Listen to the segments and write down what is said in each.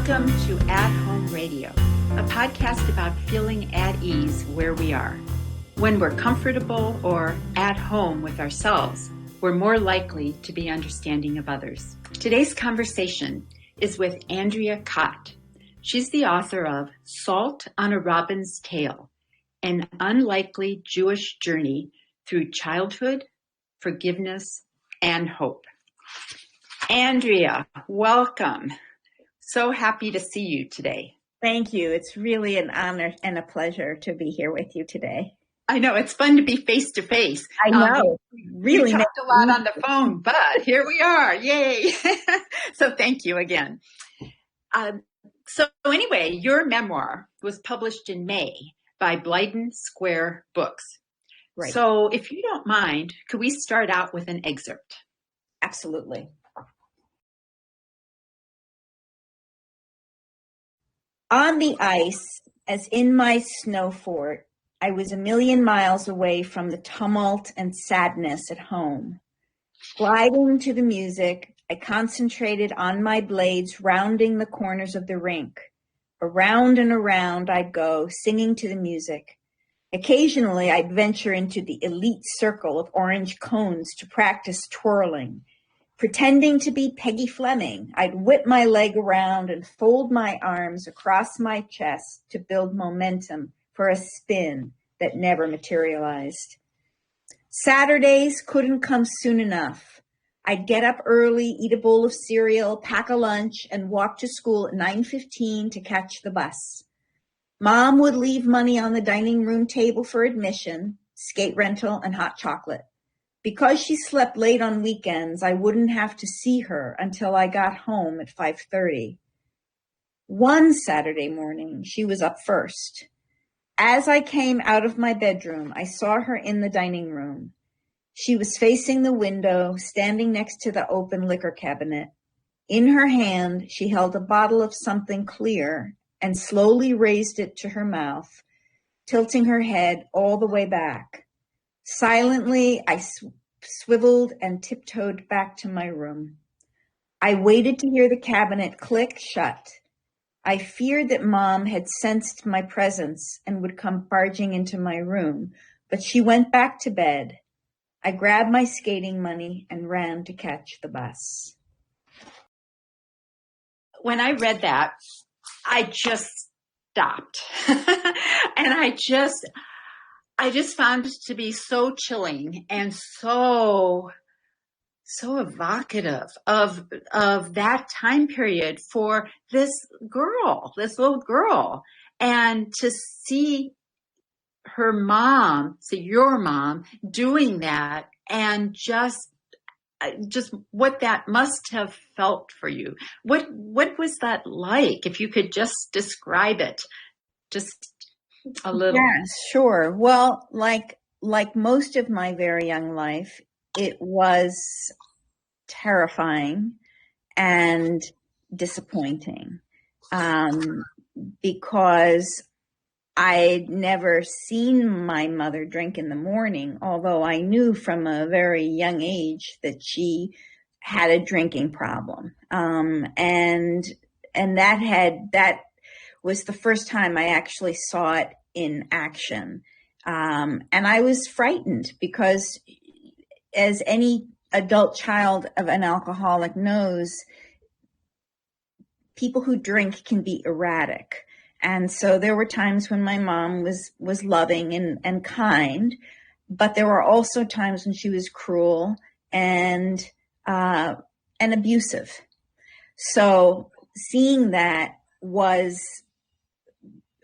Welcome to At Home Radio, a podcast about feeling at ease where we are. When we're comfortable or at home with ourselves, we're more likely to be understanding of others. Today's conversation is with Andrea Kott. She's the author of Salt on a Robin's Tale, an unlikely Jewish journey through childhood, forgiveness, and hope. Andrea, welcome. So happy to see you today. Thank you. It's really an honor and a pleasure to be here with you today. I know it's fun to be face to face. I know. Really talked a lot on the phone, but here we are. Yay. So thank you again. So anyway, your memoir was published in May by Blyden Square Books. Right. So if you don't mind, could we start out with an excerpt? Absolutely. On the ice, as in my snow fort, I was a million miles away from the tumult and sadness at home. Gliding to the music, I concentrated on my blades rounding the corners of the rink. Around and around I'd go, singing to the music. Occasionally I'd venture into the elite circle of orange cones to practice twirling. Pretending to be Peggy Fleming, I'd whip my leg around and fold my arms across my chest to build momentum for a spin that never materialized. Saturdays couldn't come soon enough. I'd get up early, eat a bowl of cereal, pack a lunch, and walk to school at 9:15 to catch the bus. Mom would leave money on the dining room table for admission, skate rental, and hot chocolate. Because she slept late on weekends, I wouldn't have to see her until I got home at 5:30. One Saturday morning, she was up first. As I came out of my bedroom, I saw her in the dining room. She was facing the window, standing next to the open liquor cabinet. In her hand, she held a bottle of something clear and slowly raised it to her mouth, tilting her head all the way back. Silently, I swiveled and tiptoed back to my room. I waited to hear the cabinet click shut. I feared that Mom had sensed my presence and would come barging into my room, but she went back to bed. I grabbed my skating money and ran to catch the bus. When I read that, I just stopped. And I just found it to be so chilling and so evocative of that time period for this little girl, and to see her mom, your mom doing that, and just what that must have felt for you. What was that like? If you could just describe it, just a little. Yes, sure. Well, like most of my very young life, it was terrifying and disappointing because I'd never seen my mother drink in the morning, although I knew from a very young age that she had a drinking problem. And that was the first time I actually saw it in action. And I was frightened because, as any adult child of an alcoholic knows, people who drink can be erratic. And so there were times when my mom was loving and kind, but there were also times when she was cruel and abusive. So seeing that was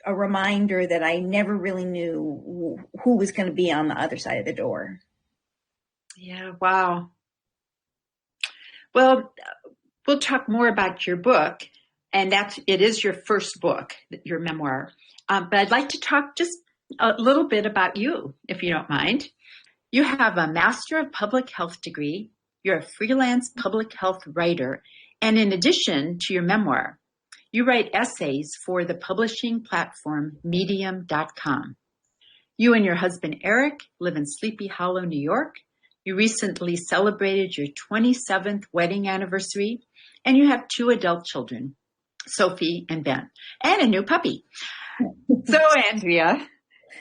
a reminder that I never really knew who was going to be on the other side of the door. Yeah, wow. Well, we'll talk more about your book, and it is your first book, your memoir. But I'd like to talk just a little bit about you, if you don't mind. You have a Master of Public Health degree. You're a freelance public health writer. And in addition to your memoir, you write essays for the publishing platform Medium.com. You and your husband, Eric, live in Sleepy Hollow, New York. You recently celebrated your 27th wedding anniversary, and you have 2 adult children. Sophie and Ben, and a new puppy. So, Andrea,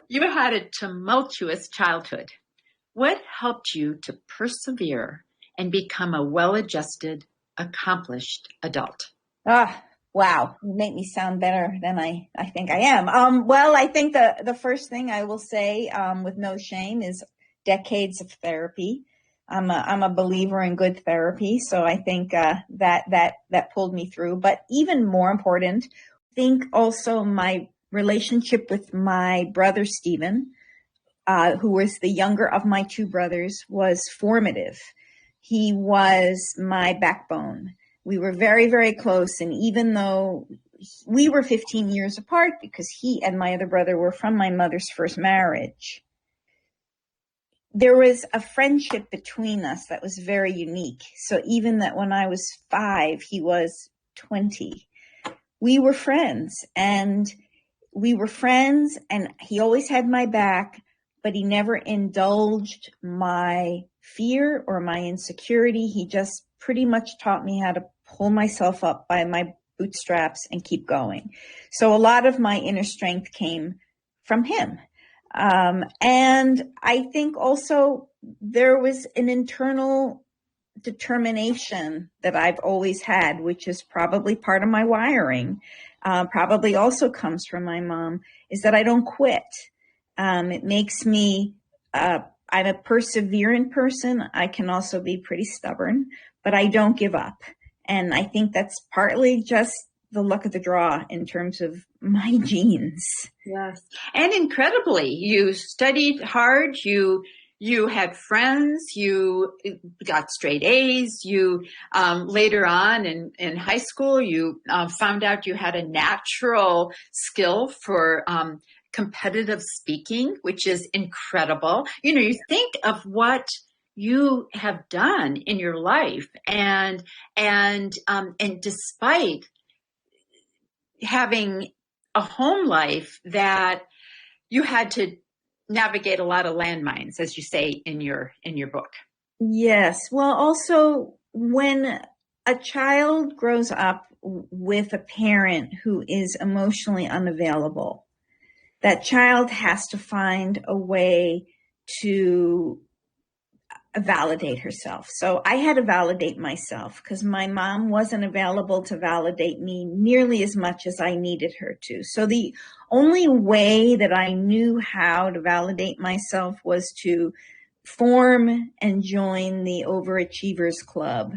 you had a tumultuous childhood. What helped you to persevere and become a well-adjusted, accomplished adult? Wow. You make me sound better than I think I am. Well, I think the first thing I will say, with no shame, is decades of therapy. I'm a believer in good therapy. So I think, that pulled me through. But even more important, I think also my relationship with my brother, Stephen, who was the younger of my two brothers, was formative. He was my backbone. We were very, very close. And even though we were 15 years apart, because he and my other brother were from my mother's first marriage, there was a friendship between us that was very unique. So even that when I was 5, he was 20, we were friends. And he always had my back, but he never indulged my fear or my insecurity. He just pretty much taught me how to pull myself up by my bootstraps and keep going. So a lot of my inner strength came from him. And I think also there was an internal determination that I've always had, which is probably part of my wiring, probably also comes from my mom, is that I don't quit. It makes me, I'm a perseverant person. I can also be pretty stubborn, but I don't give up. And I think that's partly just the luck of the draw in terms of my genes. Yes. And incredibly, you studied hard, you had friends, you got straight A's, you later on in high school, you found out you had a natural skill for competitive speaking, which is incredible. You think of what you have done in your life, and despite having a home life that you had to navigate a lot of landmines, as you say in your book. Yes. Well, also when a child grows up with a parent who is emotionally unavailable, that child has to find a way to validate herself. So I had to validate myself because my mom wasn't available to validate me nearly as much as I needed her to. So the only way that I knew how to validate myself was to form and join the Overachievers Club.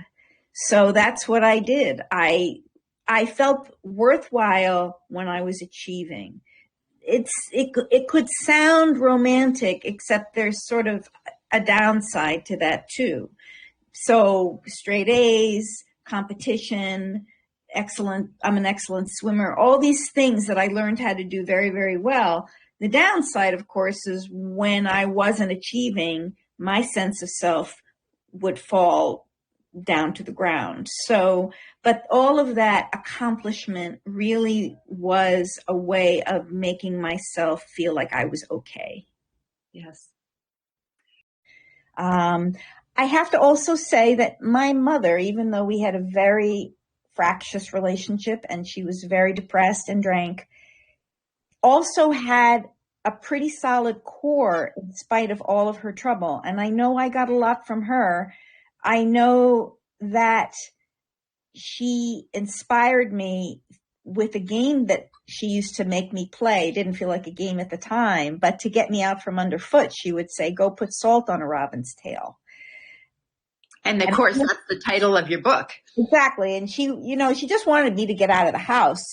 So that's what I did. I felt worthwhile when I was achieving. It could sound romantic, except there's sort of a downside to that too. So straight A's, competition, excellent. I'm an excellent swimmer. All these things that I learned how to do very, very well. The downside, of course, is when I wasn't achieving, my sense of self would fall down to the ground. So, but all of that accomplishment really was a way of making myself feel like I was okay. Yes. I have to also say that my mother, even though we had a very fractious relationship and she was very depressed and drank, also had a pretty solid core in spite of all of her trouble. And I know I got a lot from her. I know that she inspired me with a game that she used to make me play. It didn't feel like a game at the time, but to get me out from underfoot, she would say, go put salt on a robin's tail. And of course, that's the title of your book. Exactly. And she just wanted me to get out of the house.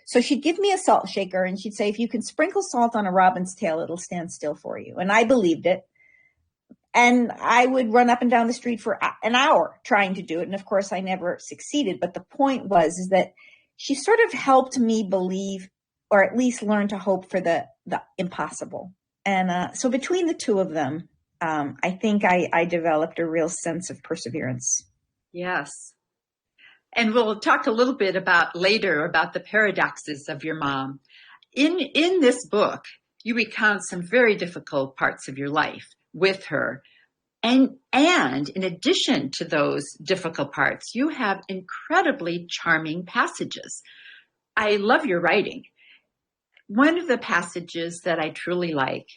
So she'd give me a salt shaker and she'd say, if you can sprinkle salt on a robin's tail, it'll stand still for you. And I believed it. And I would run up and down the street for an hour trying to do it. And of course, I never succeeded. But the point is that she sort of helped me believe, or at least learn to hope for the impossible. And so between the two of them, I think I developed a real sense of perseverance. Yes. And we'll talk a little bit later about the paradoxes of your mom. In this book, you recount some very difficult parts of your life with her. And in addition to those difficult parts, you have incredibly charming passages. I love your writing. One of the passages that I truly like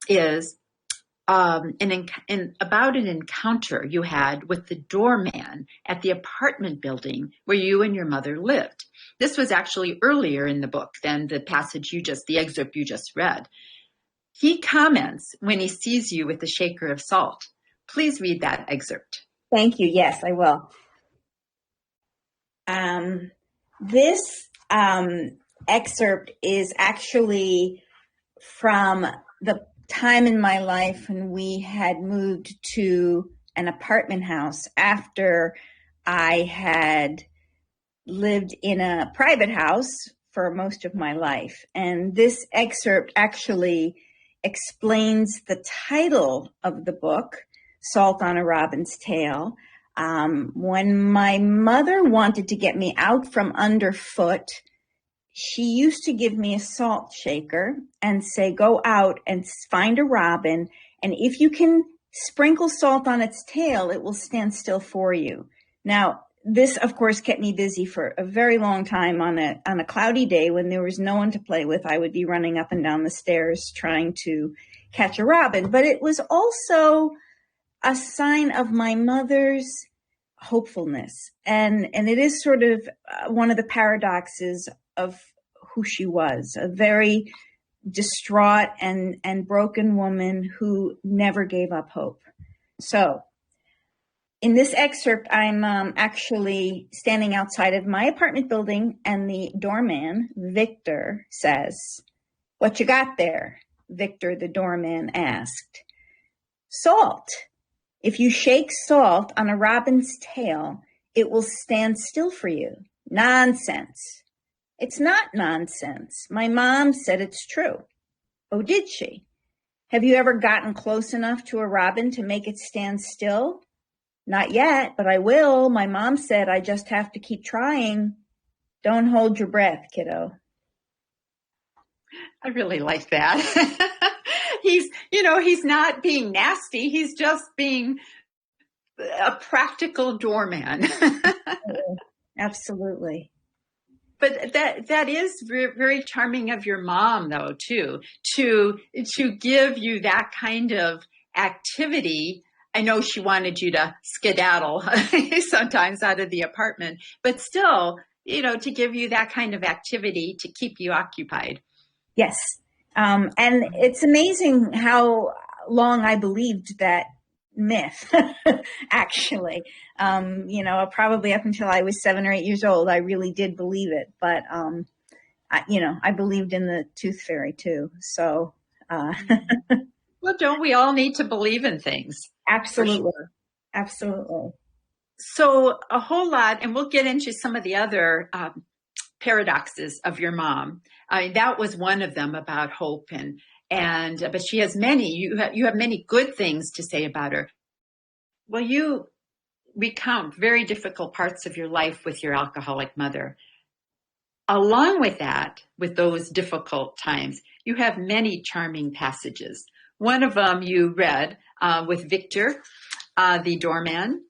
is about an encounter you had with the doorman at the apartment building where you and your mother lived. This was actually earlier in the book than the the excerpt you just read. He comments when he sees you with the shaker of salt. Please read that excerpt. Thank you. Yes, I will. This excerpt is actually from the time in my life when we had moved to an apartment house after I had lived in a private house for most of my life. And this excerpt actually explains the title of the book, Salt on a Robin's Tail. When my mother wanted to get me out from underfoot, she used to give me a salt shaker and say, go out and find a robin. And if you can sprinkle salt on its tail, it will stand still for you. Now, this, of course, kept me busy for a very long time. On a cloudy day when there was no one to play with, I would be running up and down the stairs trying to catch a robin. But it was also a sign of my mother's hopefulness. And it is sort of one of the paradoxes of who she was, a very distraught and broken woman who never gave up hope. So in this excerpt, I'm actually standing outside of my apartment building, and the doorman, Victor, says, "What you got there?" Victor, the doorman, asked. "Salt. If you shake salt on a robin's tail, it will stand still for you." "Nonsense." "It's not nonsense. My mom said it's true." "Oh, did she? Have you ever gotten close enough to a robin to make it stand still?" "Not yet, but I will. My mom said I just have to keep trying." Don't hold your breath, kiddo. I really like that. He's not being nasty. He's just being a practical doorman. Absolutely. But that is very charming of your mom, though, too, to give you that kind of activity. I know she wanted you to skedaddle sometimes out of the apartment, but still, to give you that kind of activity to keep you occupied. Yes. And it's amazing how long I believed that myth, actually. Probably up until I was 7 or 8 years old, I really did believe it. But, I believed in the tooth fairy too. So, Well, don't we all need to believe in things? Absolutely. Sure. Absolutely. So a whole lot, and we'll get into some of the other paradoxes of your mom. I mean, that was one of them about hope, but she has many. You have many good things to say about her. Well, you recount very difficult parts of your life with your alcoholic mother. Along with that, with those difficult times, you have many charming passages. One of them you read with Victor, the doorman.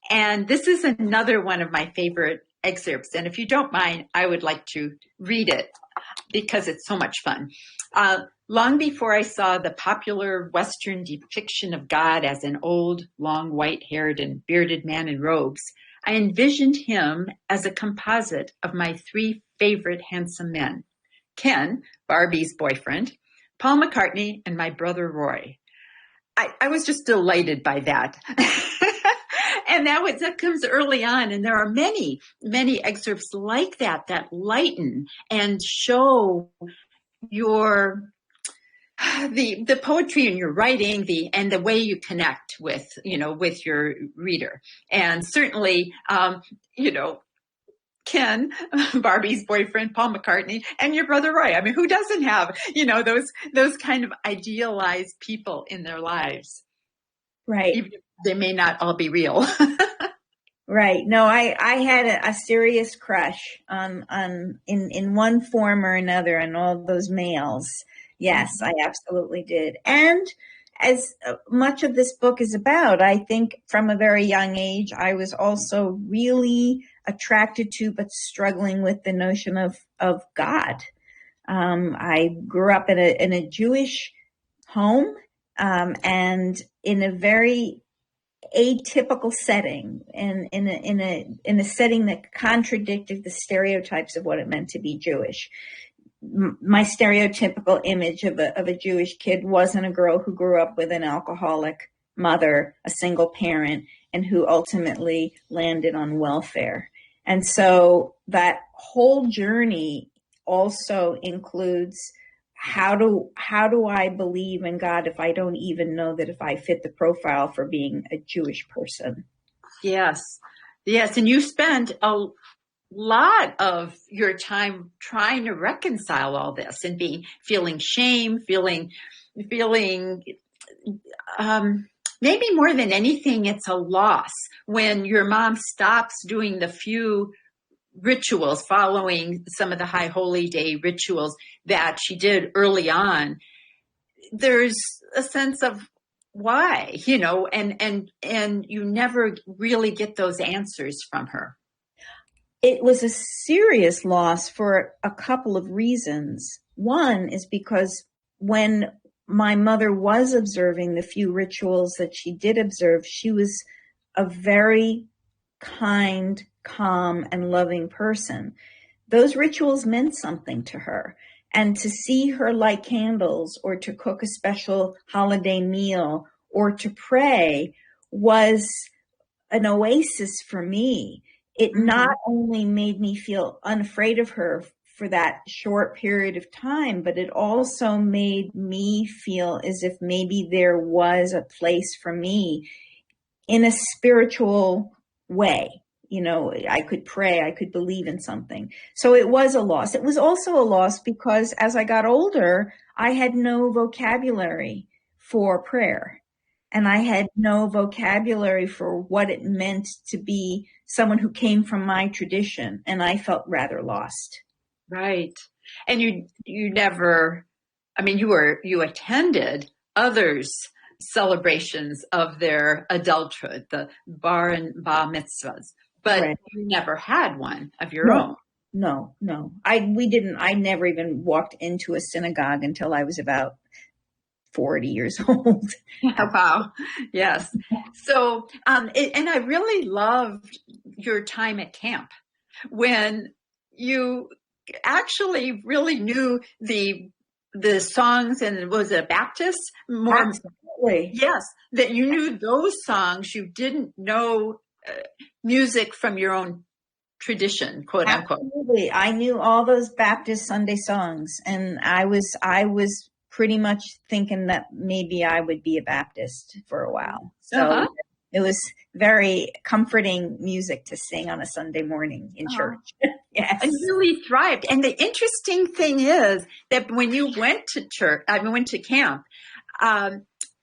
And this is another one of my favorite excerpts. And if you don't mind, I would like to read it because it's so much fun. Long before I saw the popular Western depiction of God as an old, long, white-haired and bearded man in robes, I envisioned him as a composite of my 3 favorite handsome men: Ken, Barbie's boyfriend, Paul McCartney, and my brother Roy. I was just delighted by that. And that comes early on. And there are many, many excerpts like that lighten and show the poetry in your writing, and the way you connect with your reader. And certainly, Ken, Barbie's boyfriend, Paul McCartney, and your brother Roy. I mean, who doesn't have, those kind of idealized people in their lives? Right. Even if they may not all be real. Right. No, I had a serious crush in one form or another on all those males. Yes, I absolutely did. And as much of this book is about, I think from a very young age, I was also really attracted to, but struggling with the notion of God. I grew up in a Jewish home, and in a very atypical setting, and in a setting that contradicted the stereotypes of what it meant to be Jewish. My stereotypical image of a Jewish kid wasn't a girl who grew up with an alcoholic mother, a single parent, and who ultimately landed on welfare. And so that whole journey also includes how do I believe in God if I don't even know that if I fit the profile for being a Jewish person? Yes. Yes. And you spent a lot of your time trying to reconcile all this and feeling shame, feeling maybe more than anything, it's a loss when your mom stops doing the few rituals, following some of the high holy day rituals that she did early on. There's a sense of why, and you never really get those answers from her. It was a serious loss for a couple of reasons. One is because when my mother was observing the few rituals that she did observe, she was a very kind, calm, and loving person. Those rituals meant something to her. And to see her light candles or to cook a special holiday meal or to pray was an oasis for me. It not only made me feel unafraid of her for that short period of time, but it also made me feel as if maybe there was a place for me in a spiritual way. I could pray, I could believe in something. So it was a loss. It was also a loss because as I got older, I had no vocabulary for prayer. And I had no vocabulary for what it meant to be someone who came from my tradition. And I felt rather lost. Right. And you never, you attended others' celebrations of their adulthood, the bar and bar mitzvahs, but right. You never had one of your own. No. I never even walked into a synagogue until I was about 40 years old. Wow. Yes. So, and I really loved your time at camp when you actually really knew the songs, and was it Baptist? Absolutely. Yes. That you knew those songs. You didn't know music from your own tradition, quote unquote. Absolutely. I knew all those Baptist Sunday songs, and I was pretty much thinking that maybe I would be a Baptist for a while. So It was very comforting music to sing on a Sunday morning in church. Yes. And really thrived. And the interesting thing is that when you went to church, went to camp,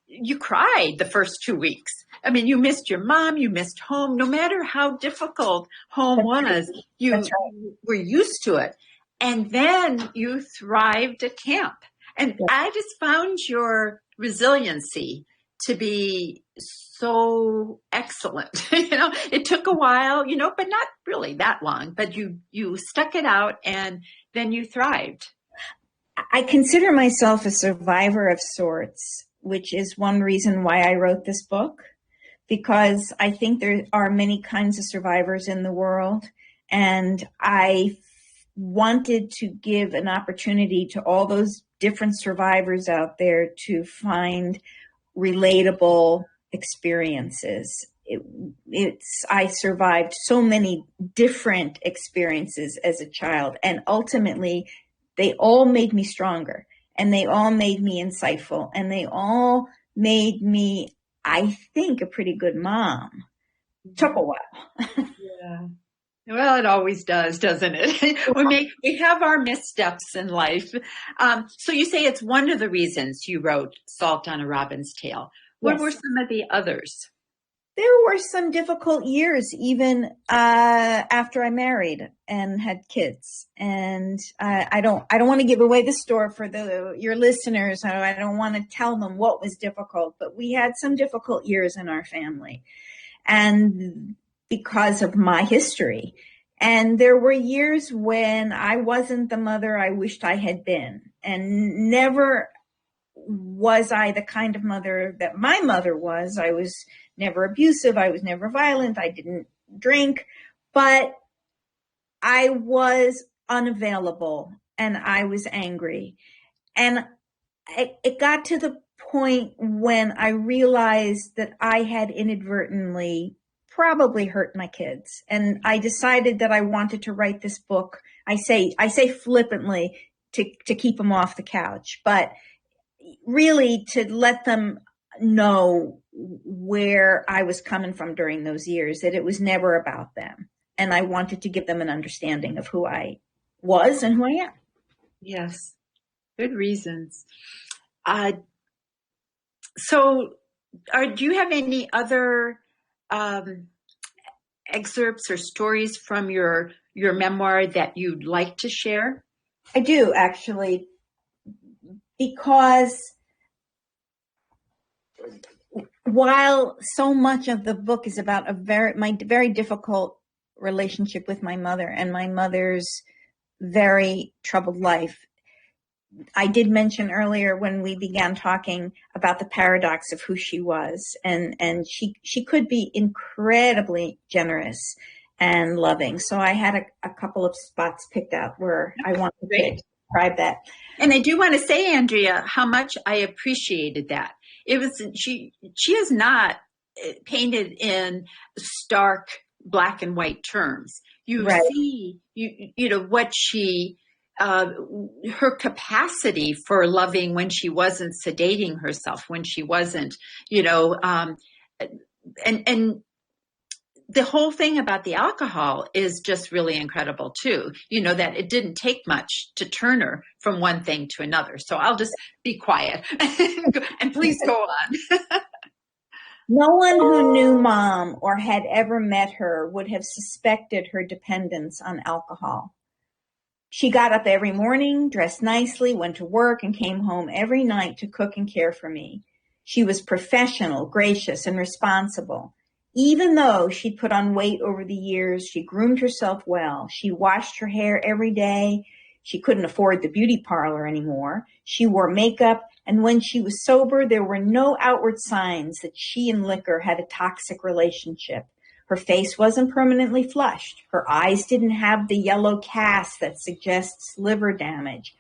you cried the first 2 weeks. You missed your mom, you missed home. No matter how difficult home was, you were used to it. And then you thrived at camp. And I just found your resiliency to be so excellent. It took a while, but not really that long, but you stuck it out and then you thrived. I consider myself a survivor of sorts, which is one reason why I wrote this book, because I think there are many kinds of survivors in the world. And I wanted to give an opportunity to all those different survivors out there to find relatable experiences. I survived so many different experiences as a child, and ultimately they all made me stronger, and they all made me insightful, and they all made me, I think, a pretty good mom. Took a while. Yeah. Well, it always does, doesn't it? We have our missteps in life. So you say it's one of the reasons you wrote Salt on a Robin's Tail. What were some of the others? There were some difficult years, even after I married and had kids. And I don't want to give away the store for your listeners. I don't want to tell them what was difficult, but we had some difficult years in our family. And because of my history. And there were years when I wasn't the mother I wished I had been. And never was I the kind of mother that my mother was. I was never abusive. I was never violent. I didn't drink. But I was unavailable and I was angry. And it got to the point when I realized that I had inadvertently probably hurt my kids. And I decided that I wanted to write this book. I say flippantly to keep them off the couch, but really to let them know where I was coming from during those years, that it was never about them. And I wanted to give them an understanding of who I was and who I am. Yes, good reasons. So, do you have any other excerpts or stories from your memoir that you'd like to share? I do, actually, because while so much of the book is about my very difficult relationship with my mother and my mother's very troubled life, I did mention earlier when we began talking about the paradox of who she was, and she could be incredibly generous and loving. So I had a couple of spots picked out where I wanted to describe that. And I do want to say, Andrea, how much I appreciated that. It was she is not painted in stark black and white terms. You Right. see, you know what she. Her capacity for loving when she wasn't sedating herself, when she wasn't, and the whole thing about the alcohol is just really incredible too. That it didn't take much to turn her from one thing to another. So I'll just be quiet and please go on. No one who knew Mom or had ever met her would have suspected her dependence on alcohol. She got up every morning, dressed nicely, went to work, and came home every night to cook and care for me. She was professional, gracious, and responsible. Even though she'd put on weight over the years, she groomed herself well. She washed her hair every day. She couldn't afford the beauty parlor anymore. She wore makeup, and when she was sober, there were no outward signs that she and liquor had a toxic relationship. Her face wasn't permanently flushed. Her eyes didn't have the yellow cast that suggests liver damage.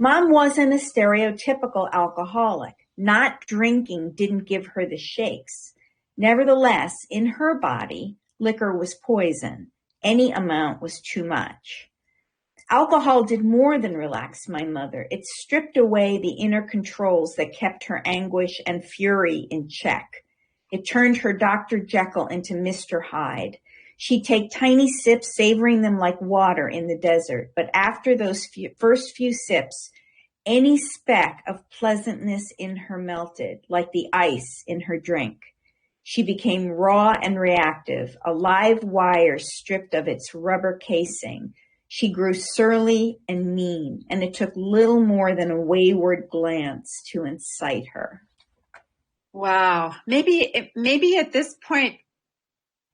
Mom wasn't a stereotypical alcoholic. Not drinking didn't give her the shakes. Nevertheless, in her body, liquor was poison. Any amount was too much. Alcohol did more than relax my mother. It stripped away the inner controls that kept her anguish and fury in check. It turned her Dr. Jekyll into Mr. Hyde. She'd take tiny sips, savoring them like water in the desert. But after those first few sips, any speck of pleasantness in her melted, like the ice in her drink. She became raw and reactive, a live wire stripped of its rubber casing. She grew surly and mean, and it took little more than a wayward glance to incite her. Wow. Maybe at this point,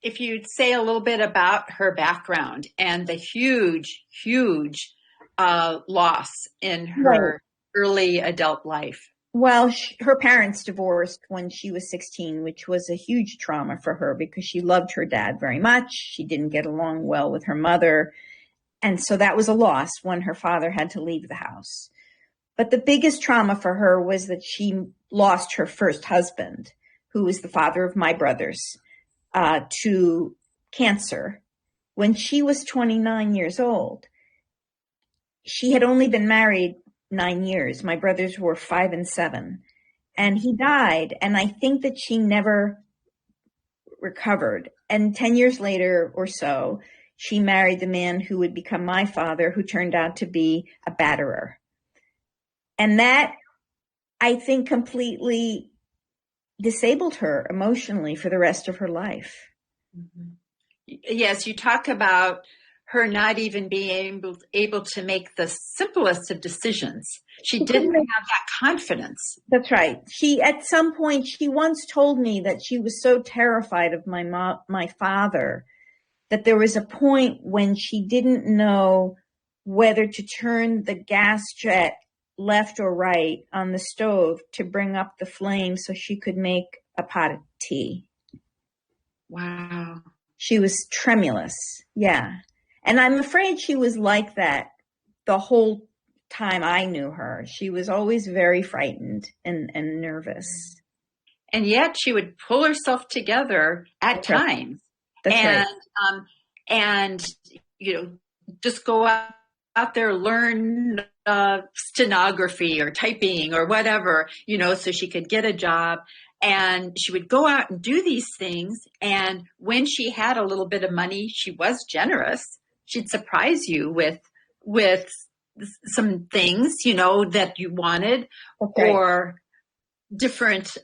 if you'd say a little bit about her background and the huge, huge loss in her early adult life. Well, her parents divorced when she was 16, which was a huge trauma for her because she loved her dad very much. She didn't get along well with her mother. And so that was a loss when her father had to leave the house. But the biggest trauma for her was that she lost her first husband, who was the father of my brothers, to cancer when she was 29 years old. She had only been married 9 years. My brothers were 5 and 7. And he died. And I think that she never recovered. And 10 years later or so, she married the man who would become my father, who turned out to be a batterer. And that, I think, completely disabled her emotionally for the rest of her life. Mm-hmm. Yes, you talk about her not even being able to make the simplest of decisions. She didn't have that confidence. That's right. At some point, she once told me that she was so terrified of my father that there was a point when she didn't know whether to turn the gas jet left or right on the stove to bring up the flame so she could make a pot of tea. Wow. She was tremulous. Yeah. And I'm afraid she was like that the whole time I knew her. She was always very frightened and nervous. And yet she would pull herself together at times. That's right. And, just go out there, learn stenography or typing or whatever, so she could get a job. And she would go out and do these things. And when she had a little bit of money, she was generous. She'd surprise you with some things, that you wanted, okay. or different,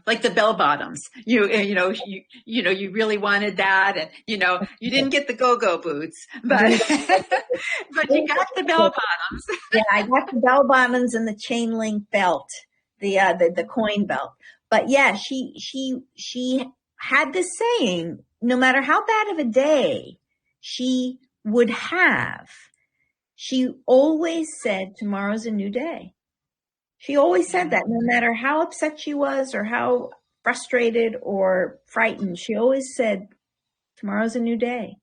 like the bell bottoms, you really wanted that. And, you didn't get the go-go boots, but, but you got the bell bottoms. Yeah, I got the bell bottoms and the chain link belt, the coin belt. But yeah, she had this saying, no matter how bad of a day she would have, she always said, tomorrow's a new day. She always said that, no matter how upset she was or how frustrated or frightened, she always said, tomorrow's a new day.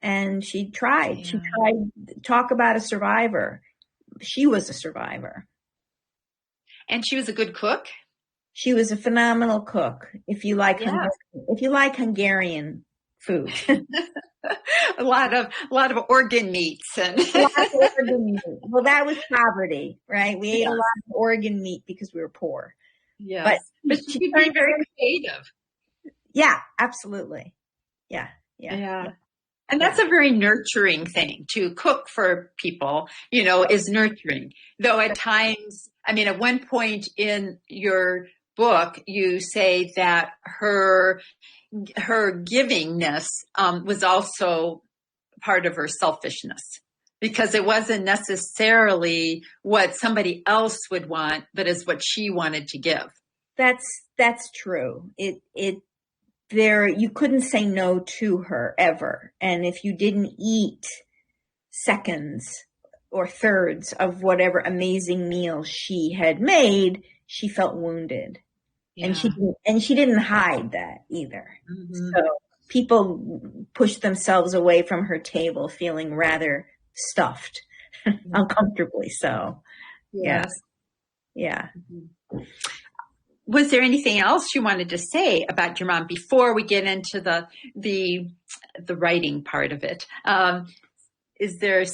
And she tried to talk about a survivor. She was a survivor. And she was a good cook. She was a phenomenal cook. If you like Hungarian food. a lot of organ meats and organ meat. Well, that was poverty, right? We ate a lot of organ meat because we were poor. Yes. But she could be very creative. Yeah, absolutely. Yeah. And that's a very nurturing thing. To cook for people, is nurturing. Though at times, at one point in your book, you say that her givingness was also part of her selfishness, because it wasn't necessarily what somebody else would want, but is what she wanted to give. That's true. You couldn't say no to her ever. And if you didn't eat seconds or thirds of whatever amazing meal she had made, she felt wounded. Yeah. And she didn't hide that either. Mm-hmm. So people pushed themselves away from her table feeling rather stuffed, uncomfortably so. Yes. Yeah. Mm-hmm. Was there anything else you wanted to say about your mom before we get into the writing part of it? Was there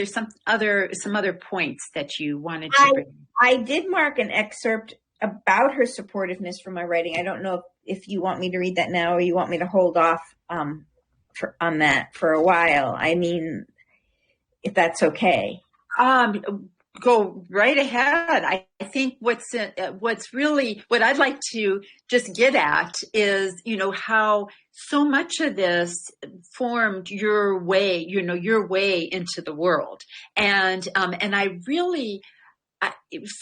some other points that you wanted to bring? I did mark an excerpt about her supportiveness for my writing. I don't know if you want me to read that now or you want me to hold off on that for a while. If that's okay. Go right ahead. I think what's really what I'd like to just get at is, how so much of this formed your way into the world. And I really,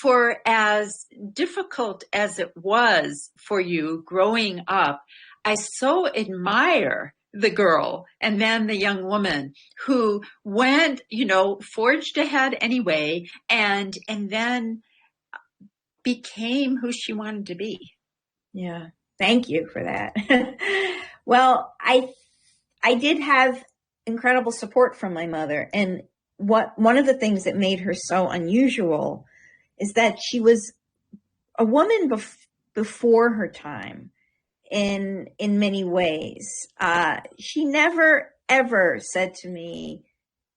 for as difficult as it was for you growing up, I so admire the girl and then the young woman who went, forged ahead anyway, and then became who she wanted to be. Yeah. Thank you for that. Well, I did have incredible support from my mother. And one of the things that made her so unusual is that she was a woman before her time in many ways. She never, ever said to me,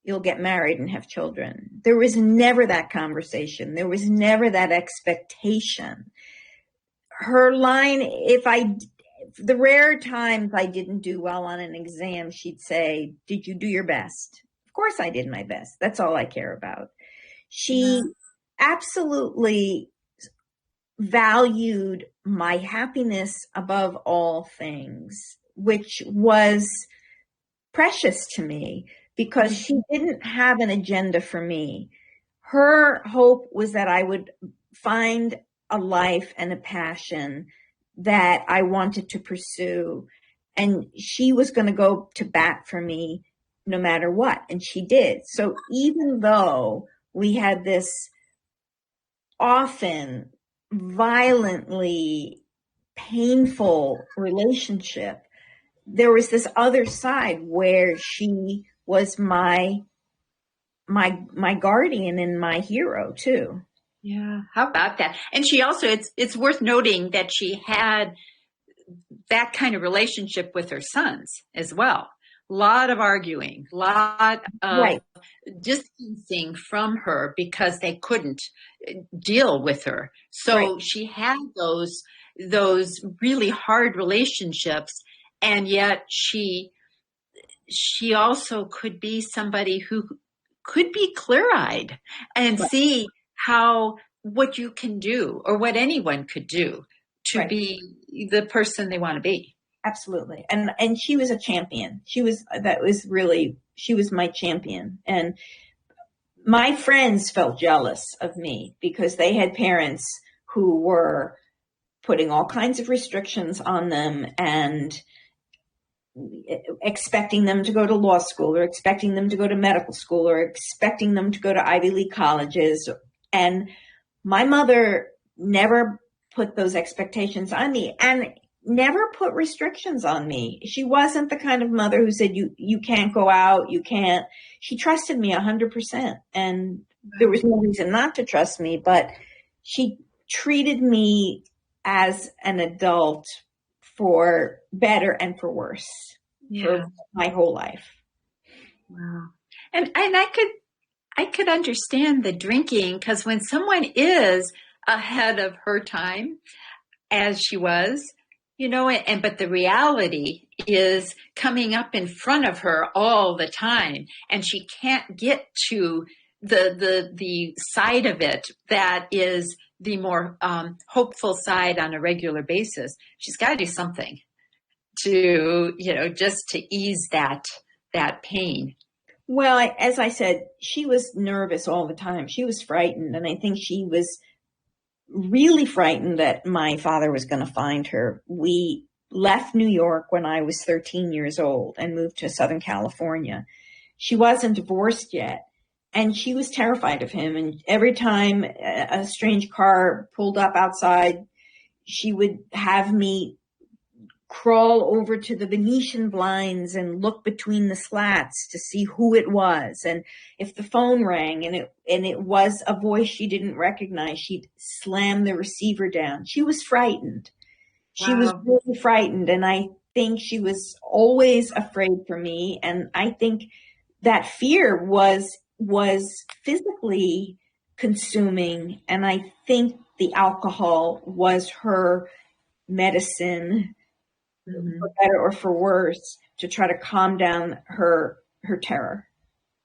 you'll get married and have children. There was never that conversation. There was never that expectation. Her line, the rare times I didn't do well on an exam, she'd say, did you do your best? Of course I did my best. That's all I care about. She absolutely valued my happiness above all things, which was precious to me because she didn't have an agenda for me. her hope was that I would find a life and a passion that I wanted to pursue. And she was going to go to bat for me no matter what. And she did. So even though we had this often violently painful relationship, there was this other side where she was my guardian and my hero too. Yeah. How about that? And she also, it's worth noting that she had that kind of relationship with her sons as well. A lot of arguing, a lot of Right. distancing from her because they couldn't deal with her. So Right. she had those really hard relationships, and yet she also could be somebody who could be clear-eyed and Right. see what you can do, or what anyone could do to Right. be the person they want to be. Absolutely. And she was a champion. She was my champion. And my friends felt jealous of me because they had parents who were putting all kinds of restrictions on them and expecting them to go to law school, or expecting them to go to medical school, or expecting them to go to Ivy League colleges. And my mother never put those expectations on me and never put restrictions on me. She wasn't the kind of mother who said, you can't go out, you can't. She trusted me 100%. And there was no reason not to trust me, but she treated me as an adult for better and for worse for my whole life. Wow. And I could understand the drinking, because when someone is ahead of her time, as she was, but the reality is coming up in front of her all the time, and she can't get to the side of it that is the more hopeful side on a regular basis. She's got to do something to, just to ease that pain. Well, as I said, she was nervous all the time. She was frightened. And I think she was really frightened that my father was going to find her. We left New York when I was 13 years old and moved to Southern California. She wasn't divorced yet, and she was terrified of him. And every time a strange car pulled up outside, she would have me crawl over to the Venetian blinds and look between the slats to see who it was. And if the phone rang and it was a voice she didn't recognize, she'd slam the receiver down. She was frightened. She was really frightened. And I think she was always afraid for me. And I think that fear was physically consuming. And I think the alcohol was her medicine, for better or for worse, to try to calm down her terror.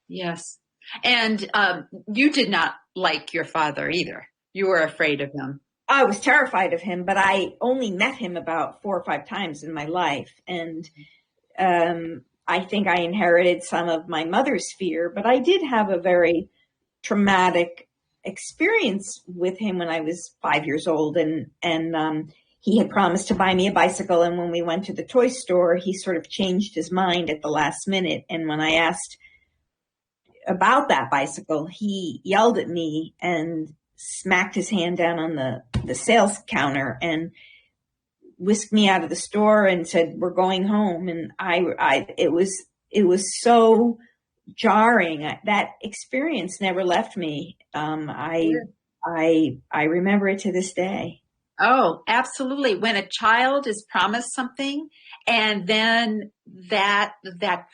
Yes. And you did not like your father either. You were afraid of him. I was terrified of him, but I only met him about 4 or 5 times in my life. And I think I inherited some of my mother's fear, but I did have a very traumatic experience with him when I was 5 years old. And he had promised to buy me a bicycle. And when we went to the toy store, he sort of changed his mind at the last minute. And when I asked about that bicycle, he yelled at me and smacked his hand down on the sales counter and whisked me out of the store and said, "We're going home." And it was so jarring. That experience never left me. I remember it to this day. Oh, absolutely. When a child is promised something and then that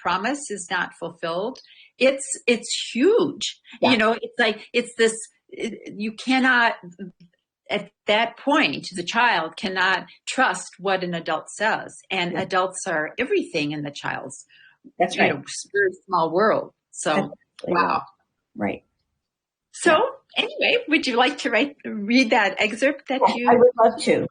promise is not fulfilled, it's huge. Yeah. It's like, you cannot, at that point, the child cannot trust what an adult says. And adults are everything in the child's, That's right. very small world. So, wow. Right. So anyway, would you like to read that excerpt that you... I would love to.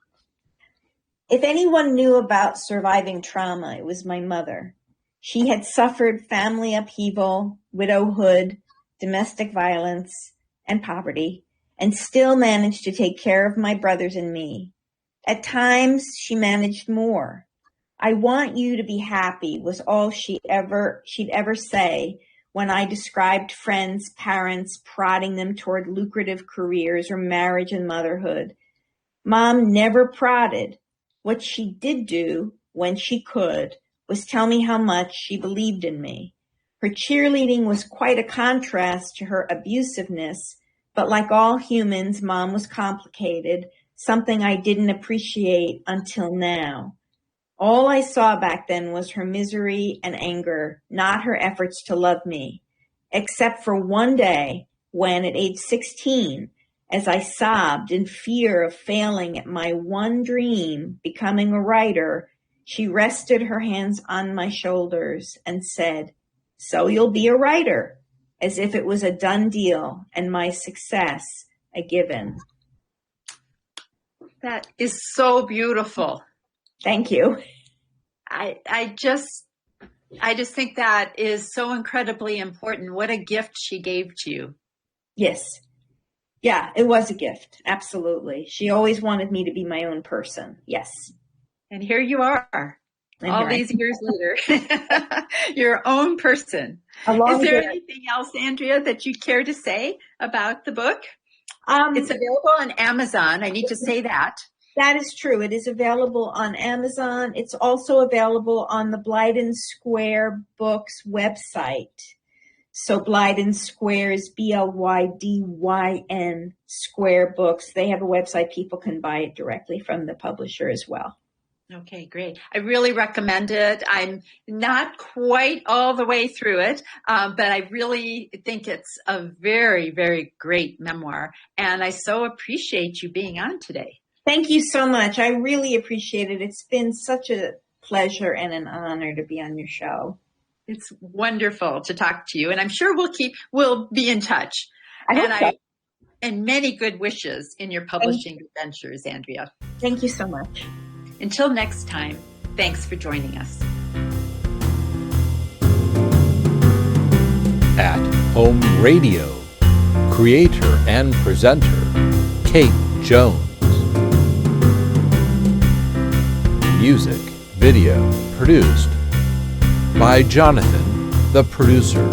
If anyone knew about surviving trauma, it was my mother. She had suffered family upheaval, widowhood, domestic violence, and poverty, and still managed to take care of my brothers and me. At times, she managed more. I want you to be happy was all she'd ever say when I described friends' parents prodding them toward lucrative careers or marriage and motherhood. Mom never prodded. What she did do, when she could, was tell me how much she believed in me. Her cheerleading was quite a contrast to her abusiveness, but like all humans, Mom was complicated, something I didn't appreciate until now. All I saw back then was her misery and anger, not her efforts to love me, except for one day when, at age 16, as I sobbed in fear of failing at my one dream, becoming a writer, she rested her hands on my shoulders and said, "So you'll be a writer," as if it was a done deal and my success a given. That is so beautiful. Thank you. I just think that is so incredibly important. What a gift she gave to you. Yes. Yeah, it was a gift. Absolutely. She always wanted me to be my own person. Yes. And here you are, And all these years later, your own person. Is there anything else, Andrea, that you'd care to say about the book? It's available on Amazon. I need to say that. That is true. It is available on Amazon. It's also available on the Blyden Square Books website. So Blyden Square is Blydyn Square Books. They have a website. People can buy it directly from the publisher as well. Okay, great. I really recommend it. I'm not quite all the way through it, but I really think it's a very, very great memoir. And I so appreciate you being on today. Thank you so much. I really appreciate it. It's been such a pleasure and an honor to be on your show. It's wonderful to talk to you, and I'm sure we'll be in touch. And many good wishes in your publishing adventures, Andrea. Thank you so much. Until next time, thanks for joining us. At Home Radio, creator and presenter, Kate Jones. Music, video, produced by Jonathan, the producer.